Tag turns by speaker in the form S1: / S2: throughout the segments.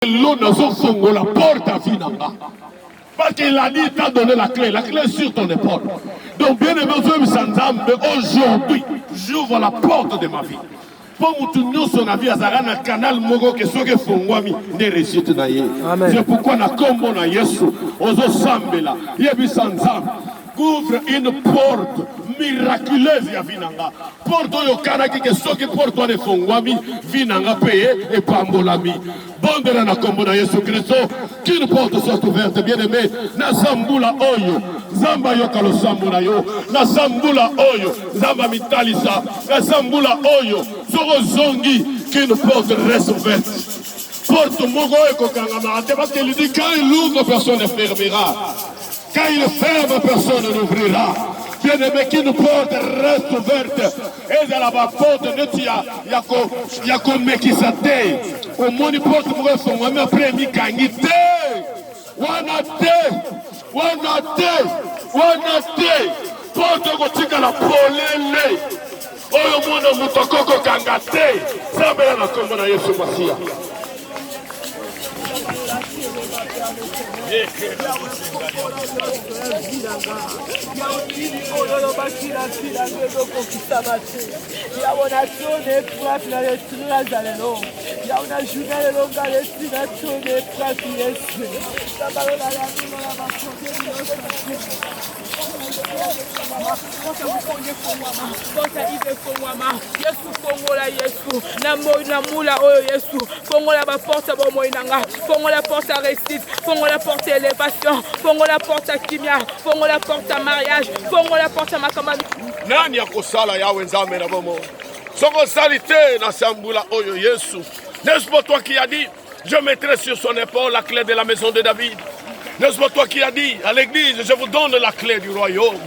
S1: L'eau n'a pas la porte à Vinanga. Parce qu'il a dit, il t'a donné la clé est sur ton épaule. Donc, bien aimé, aujourd'hui, j'ouvre la porte de ma vie. Pour nous son avis, à un canal Mogo que ce que Fongwami ne réussite d'ailleurs. C'est pourquoi na combo na Yesu, ozo sambela, yebi sanzam, ouvre une porte miraculeuse ya Vinanga. Porte yokana qui que ce que porte ne Fongwami, Vinanga payé et pambolami. Bondera na combo na Yesu Christo, qu'une porte soit ouverte, bien aimé, na zambula oyo, zamba yokalo sambula yo, na zambula oyo, zamba mitalisa, na zambula oyo, zoro zongi, qu'une porte reste ouverte. Porte mogo et kokangama, parce qu'il dit quand il ouvre, personne ne fermera. Quand il ferme, personne n'ouvrira. Bien aimé, qu'une porte reste ouverte. Et de la porte, yako mekisate. Au moins, une porte pour son même après, mi kangite. Wanate. Porte kotika la polele. Oyo mwana mutokoko kangate. Sabela na kombo na Yesu Masia.
S2: la porte à réussite, fongo la porte à élévation, fongo la porte à kimia, fongo la porte à mariage, fongo la porte à makamami.
S1: Nani yakosala yawe nzambe na bomo. Soko salite na sambula oyo Yesu. N'est-ce pas toi qui as dit, je mettrai sur son épaule la clé de la maison de David. N'est-ce pas toi qui as dit à l'église, je vous donne la clé du royaume.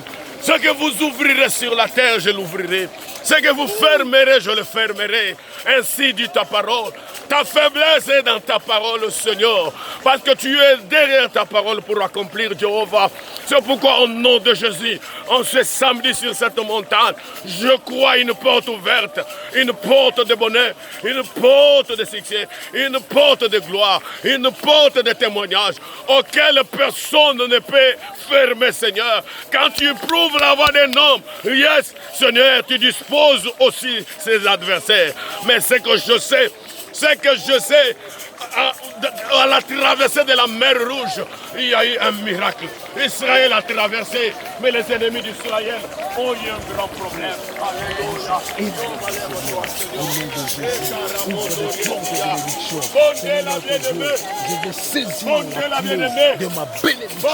S1: Ce que vous ouvrirez sur la terre, je l'ouvrirai. Ce que vous fermerez, je le fermerai. Ainsi dit ta parole. Ta faiblesse est dans ta parole, Seigneur. Parce que tu es derrière ta parole pour accomplir, Jéhovah. C'est pourquoi, au nom de Jésus, en ce samedi sur cette montagne, je crois une porte ouverte, une porte de bonheur, une porte de succès, une porte de gloire, une porte de témoignage, auquel personne ne peut fermer, Seigneur. Quand tu prouves la voix d'un homme, yes, Seigneur, tu disposes aussi ses adversaires. Mais ce que je sais, à la traversée de la mer Rouge, il y a eu un miracle. Israël a traversé, mais les ennemis d'Israël ont eu un grand problème.
S3: Je vais saisir la clé de ma bénédiction.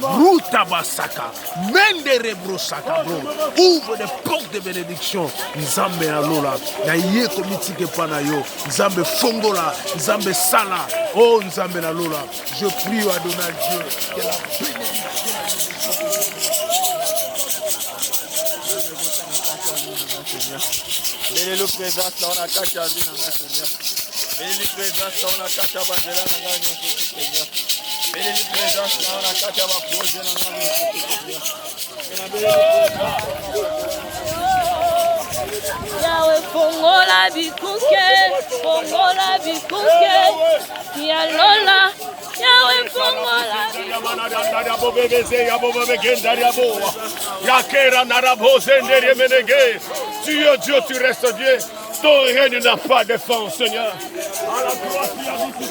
S3: Routabasaka, Menderebrosaka, ouvre des portes de bénédiction. Nzambe na lola, na ye komitike panayo, Nzambe fongola, Nzambe sala, oh Nzambe na lola. Je prie à Adonai Dieu que la bénédiction.
S4: Bénéle présence là on a caché à vie dans la Seigneur. Bénéle présence là on a caché à bandela dans la Seigneur. Bénéle présence là on a caché à poser dans la
S2: Yahweh fongola bikuke, Yalola, Yahweh fongola
S1: bikuke. Tu es Dieu, tu restes Dieu. Ton règne n'a pas de fin, Seigneur. À la gloire qui a dit tout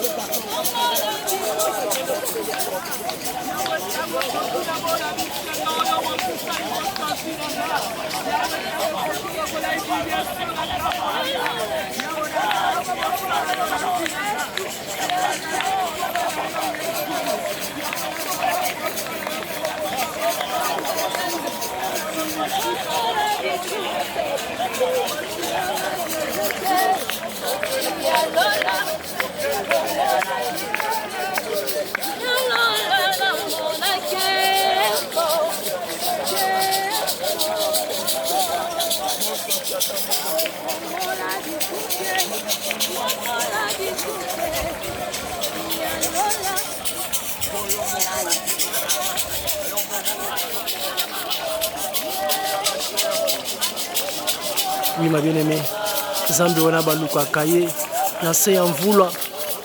S5: Oui, ma bien-aimée, Zambi wana baluka kaye, na se ya mvula,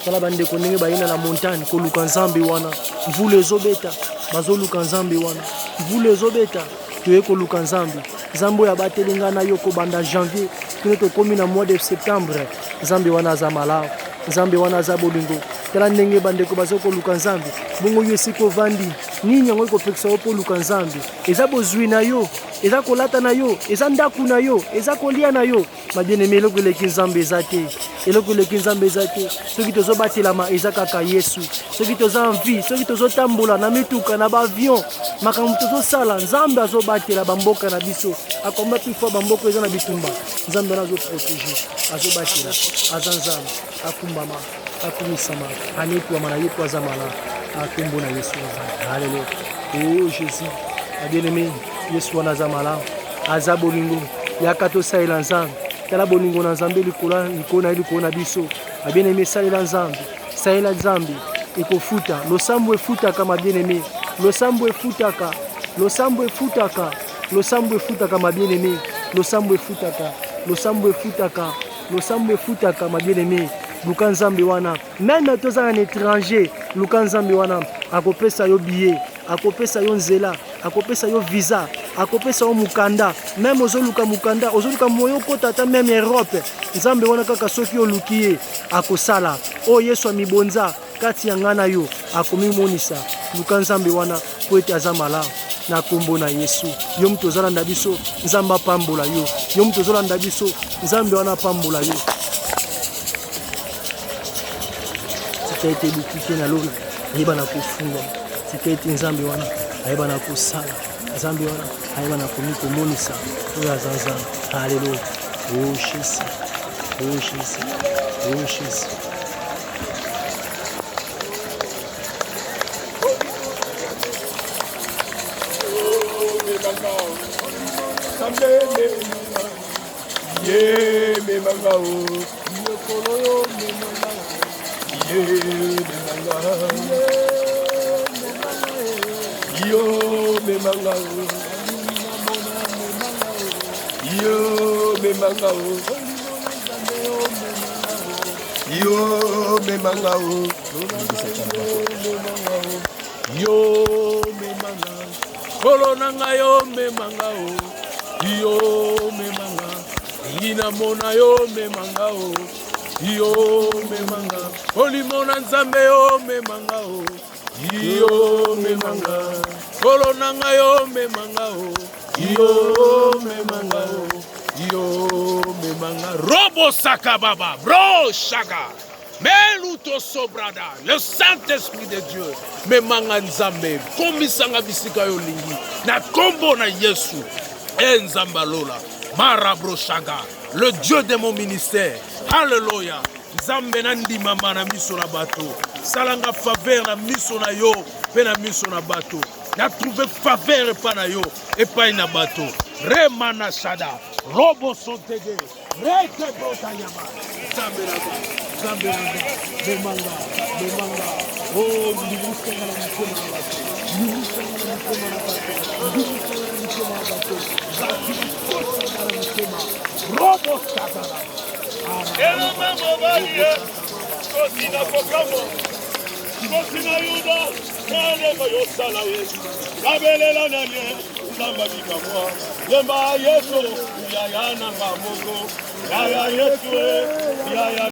S5: tala bandeko ndenge bayina na montagne koluka nzambe wana mvula ezobeta bazoluka nzambe wana mvula ezobeta toye koluka nzambe nzambe oyo abateli ngai na yo kobanda janvier kino tokomi na mois de septembre nzambe wana aza malamu nzambe wana aza bolingo tala ndenge bandeko bazokoluka nzambe bongo yo esika ovandi nini yango ekopekisa yo mpo luka nzambe eza bozwi na yo eza kolata na yo eza ndaku na yo eza kolia na yo mabieneme eloko eleki nzambe eza te eloko eleki nzambe eza te soki tozobatelama eza kaka yesu soki toza envie soki tozotambola na mituka na baavion makambo tozosala nzambe azobatela bamboka na biso akomba pifo bamboka eza na bitumba nzambe wana azoprotege azobatela aza nzambe akumbama akumisama anetwama na ye po aza malamu akombo na yesu nzambe halleluya o jésus bien-aimé yesu wana aza malamu aza bolingo yaka tosalela nzambe tala bolingo na nzambe likolo na biso bien-aimé salela nzambe ekofuta losambo efutaka bien-aimé losambo efutaka bien-aimé losambo efutaka bien-aimé luka nzambe wana meme toza na étranger luka nzambe wana akopesa yo billet akopesa yo nzela akopesa yo visa akopesa yo mukanda meme ozoluka mukanda ozoluka moyo kota ata meme Europe nzambe wana kaka soki oluki ye akosala o yesu amibonza kati ya ngana yo akomimonisa luka nzambe wana po ete aza malamu na kombo na yesu yo mutu ozolanda biso nzambe apambola yo mutu ozolanda biso nzambe wana apambola yo sikete bikike na lona ayeba na kofunga sikete nzambe wana ayeba na kosala nzambe wana ayeba na komonisa oyo aza nzambe haleluya o jésus
S3: kolonanga yo memanga yo memanga ina mona yo memanga yo memanga olimona nzambe yo memanga yo memanga kolonanga yo memanga yo memanga robo saka baba bro shaka meluto sobrada le Saint-Esprit de Dieu memanga nzambe komisanga bisika yo lingi na kombo na Yesu enzambalola marabro shaka le Dieu de mon ministère alléluia nzambe nandi mama na miso na bato salanga faveur na miso na yo pe na miso na bato na trouver faveur pa na yo e pa na bato remana shada robo sontege rete brotayama nzambe na memanga oh ndimusanga na mikono na bato robo shada
S1: Ela mambo valia, cocina pocamo, cocina yuda, kale koyo salawe, kabele la nanye, samba bikamwa, yemba yeso, ya na ngamoko, ya yeso, ya